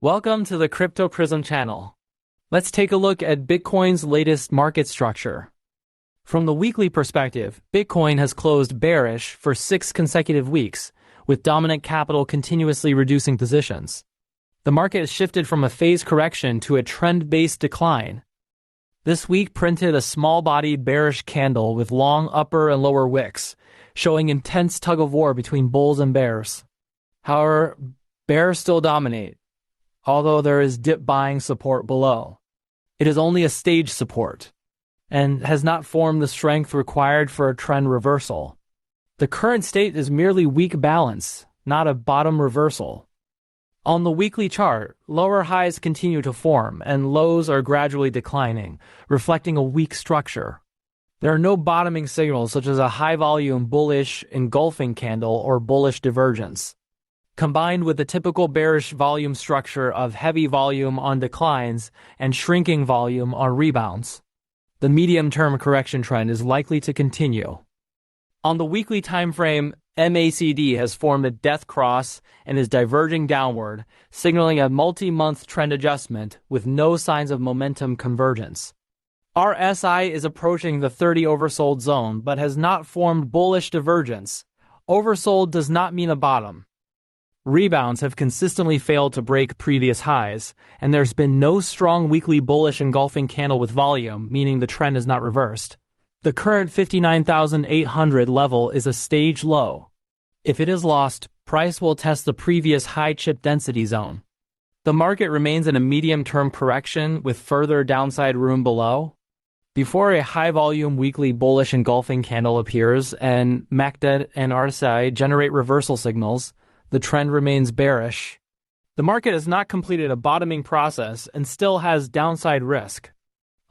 Welcome to the Crypto Prism channel. Let's take a look at Bitcoin's latest market structure. From the weekly perspective, Bitcoin has closed bearish for 6 consecutive weeks, with dominant capital continuously reducing positions. The market has shifted from a phase correction to a trend-based decline. This week printed a small-bodied bearish candle with long upper and lower wicks, showing intense tug-of-war between bulls and bears. However, bears still dominate, although there is dip buying support below. It is only a stage support, and has not formed the strength required for a trend reversal. The current state is merely weak balance, not a bottom reversal. On the weekly chart, lower highs continue to form, and lows are gradually declining, reflecting a weak structure. There are no bottoming signals such as a high-volume bullish engulfing candle or bullish divergence. Combined with the typical bearish volume structure of heavy volume on declines and shrinking volume on rebounds, the medium-term correction trend is likely to continue. On the weekly time frame, MACD has formed a death cross and is diverging downward, signaling a multi-month trend adjustment with no signs of momentum convergence. RSI is approaching the 30 oversold zone but has not formed bullish divergence. Oversold does not mean a bottom. Rebounds have consistently failed to break previous highs, and there's been no strong weekly bullish engulfing candle with volume, meaning the trend is not reversed. The current 59,800 level is a stage low. If it is lost, price will test the previous high chip density zone. The market remains in a medium-term correction with further downside room below. Before a high-volume weekly bullish engulfing candle appears and MACD and RSI generate reversal signals, the trend remains bearish. The market has not completed a bottoming process and still has downside risk.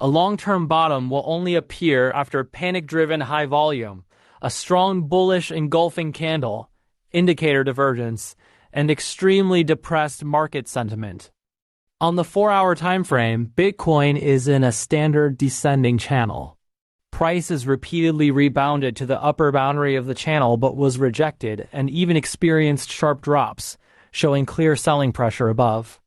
A long-term bottom will only appear after panic-driven high volume, a strong bullish engulfing candle, indicator divergence, and extremely depressed market sentiment. On the 4-hour time frame, Bitcoin is in a standard descending channel. Price has repeatedly rebounded to the upper boundary of the channel but was rejected and even experienced sharp drops, showing clear selling pressure above.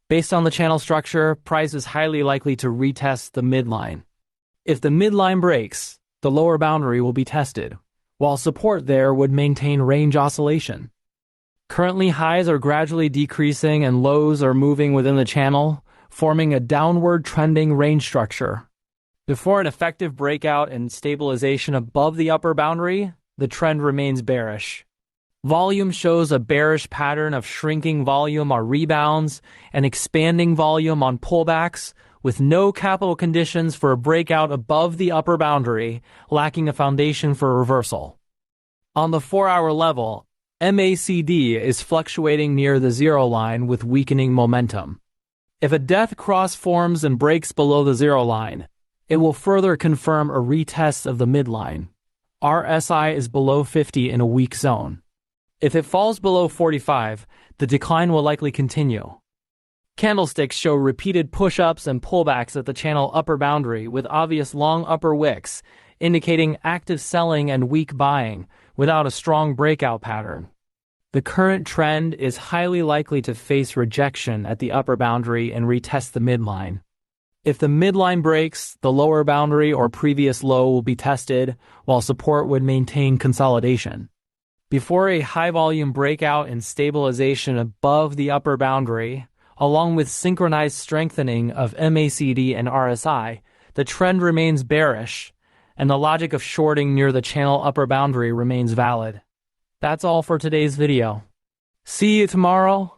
Based on the channel structure, price is highly likely to retest the midline. If the midline breaks, the lower boundary will be tested, while support there would maintain range oscillation. Currently, highs are gradually decreasing and lows are moving within the channel, forming a downward trending range structure. Before an effective breakout and stabilization above the upper boundary, the trend remains bearish. Volume shows a bearish pattern of shrinking volume on rebounds and expanding volume on pullbacks, with no capital conditions for a breakout above the upper boundary, lacking a foundation for reversal. On the 4-hour level, MACD is fluctuating near the zero line with weakening momentum. If a death cross forms and breaks below the zero line, it will further confirm a retest of the midline. RSI is below 50 in a weak zone. If it falls below 45, the decline will likely continue. Candlesticks show repeated push-ups and pullbacks at the channel upper boundary with obvious long upper wicks, indicating active selling and weak buying without a strong breakout pattern. The current trend is highly likely to face rejection at the upper boundary and retest the midline. If the midline breaks, the lower boundary or previous low will be tested, while support would maintain consolidation. Before a high-volume breakout and stabilization above the upper boundary, along with synchronized strengthening of MACD and RSI, the trend remains bearish, and the logic of shorting near the channel upper boundary remains valid. That's all for today's video. See you tomorrow.